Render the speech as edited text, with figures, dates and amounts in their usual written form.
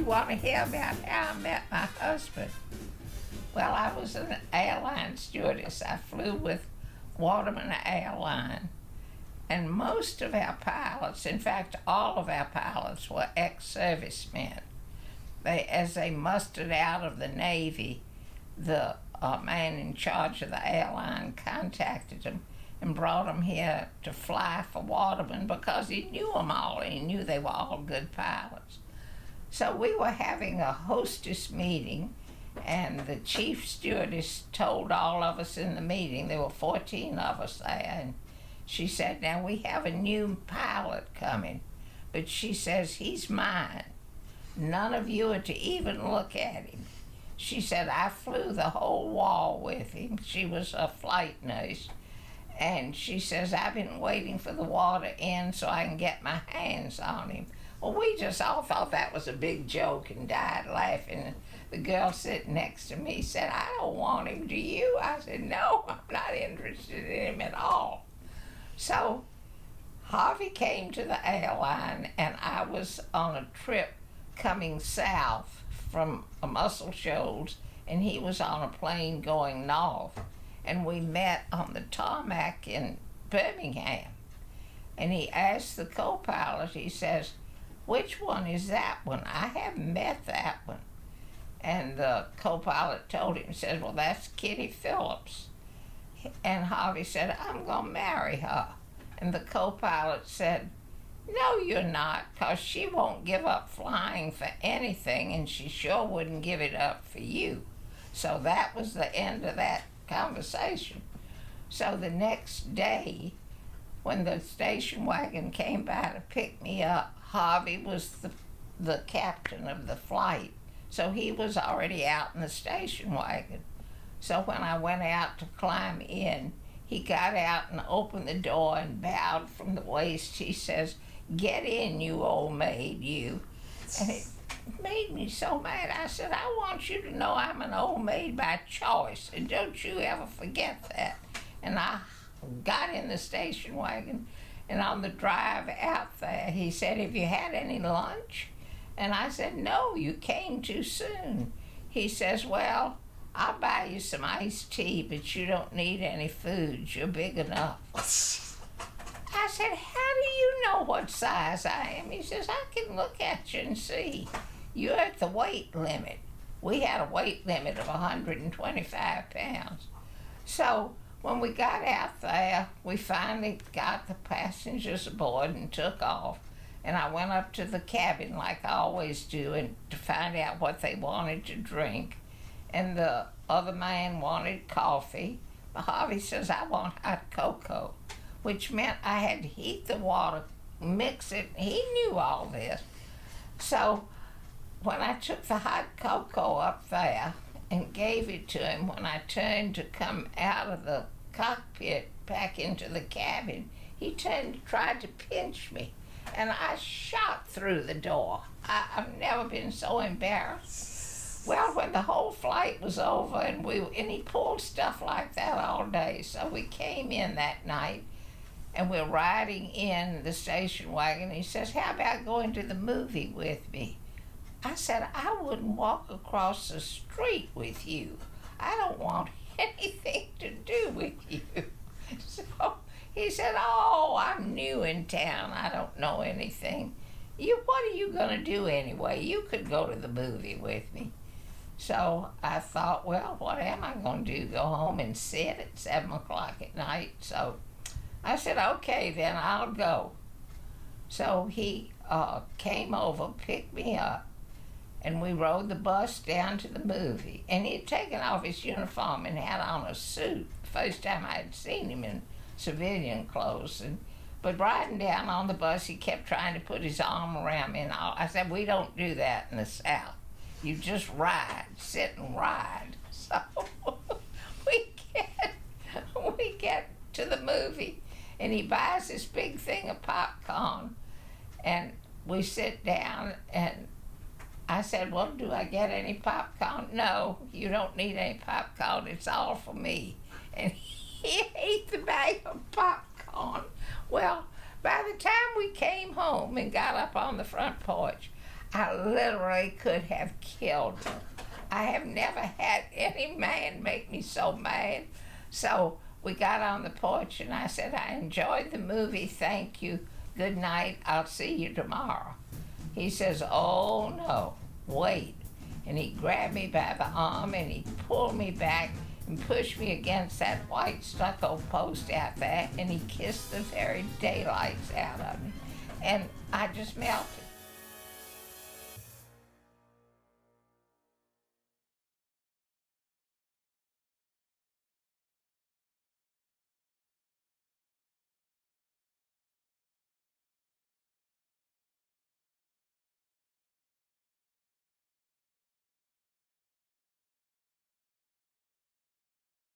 want to hear about how I met my husband? Well, I was an airline stewardess. I flew with Waterman Airline. And most of our pilots, in fact, all of our pilots, were ex-servicemen. As they mustered out of the Navy, the man in charge of the airline contacted them and brought them here to fly for Waterman because he knew them all and he knew they were all good pilots. So we were having a hostess meeting, and the chief stewardess told all of us in the meeting, there were 14 of us there, and she said, now we have a new pilot coming, but she says, he's mine. None of you are to even look at him. She said, I flew the whole wall with him. She was a flight nurse. And she says, I've been waiting for the war to end so I can get my hands on him. Well, we just all thought that was a big joke and died laughing. And the girl sitting next to me said, I don't want him, do you? I said, no, I'm not interested in him at all. So Harvey came to the airline, and I was on a trip coming south from Muscle Shoals, and he was on a plane going north. And we met on the tarmac in Birmingham. And he asked the co-pilot, he says, which one is that one? I haven't met that one. And the co-pilot told him, says, well, that's Kitty Phillips. And Harvey said, I'm going to marry her. And the co-pilot said, no, you're not, because she won't give up flying for anything, and she sure wouldn't give it up for you. So that was the end of that conversation. So the next day, when the station wagon came by to pick me up, Harvey was the captain of the flight. So he was already out in the station wagon. So when I went out to climb in, he got out and opened the door and bowed from the waist. He says, get in, you old maid, you. And it made me so mad. I said, I want you to know I'm an old maid by choice, and don't you ever forget that. And I got in the station wagon, and on the drive out there, he said, have you had any lunch? And I said, no, you came too soon. He says, well, I'll buy you some iced tea, but you don't need any food. You're big enough. I said, how do you know what size I am? He says, I can look at you and see. You're at the weight limit. We had a weight limit of 125 pounds. So when we got out there, we finally got the passengers aboard and took off. And I went up to the cabin like I always do and to find out what they wanted to drink. And the other man wanted coffee. But Harvey says, I want hot cocoa, which meant I had to heat the water, mix it. He knew all this. So when I took the hot cocoa up there and gave it to him, when I turned to come out of the cockpit back into the cabin, he turned and tried to pinch me. And I shot through the door. I've never been so embarrassed. Well, when the whole flight was over, and he pulled stuff like that all day, so we came in that night, and we're riding in the station wagon. He says, how about going to the movie with me? I said, I wouldn't walk across the street with you. I don't want anything to do with you. So he said, oh, I'm new in town. I don't know anything. What are you going to do anyway? You could go to the movie with me. So I thought, well, what am I going to do? Go home and sit at 7 o'clock at night? So I said, okay, then I'll go. So he came over, picked me up, and we rode the bus down to the movie. And he had taken off his uniform and had on a suit. The first time I had seen him in civilian clothes. But riding down on the bus, he kept trying to put his arm around me and all. I said, we don't do that in the South. You just ride, sit and ride. So we get to the movie, and he buys this big thing of popcorn, and we sit down, and I said, well, do I get any popcorn? No, you don't need any popcorn. It's all for me. And he ate the bag of popcorn. Well, by the time we came home and got up on the front porch, I literally could have killed him. I have never had any man make me so mad. So we got on the porch and I said, I enjoyed the movie, thank you, good night, I'll see you tomorrow. He says, oh no, wait. And he grabbed me by the arm and he pulled me back and pushed me against that white stucco post out there, and he kissed the very daylights out of me. And I just melted.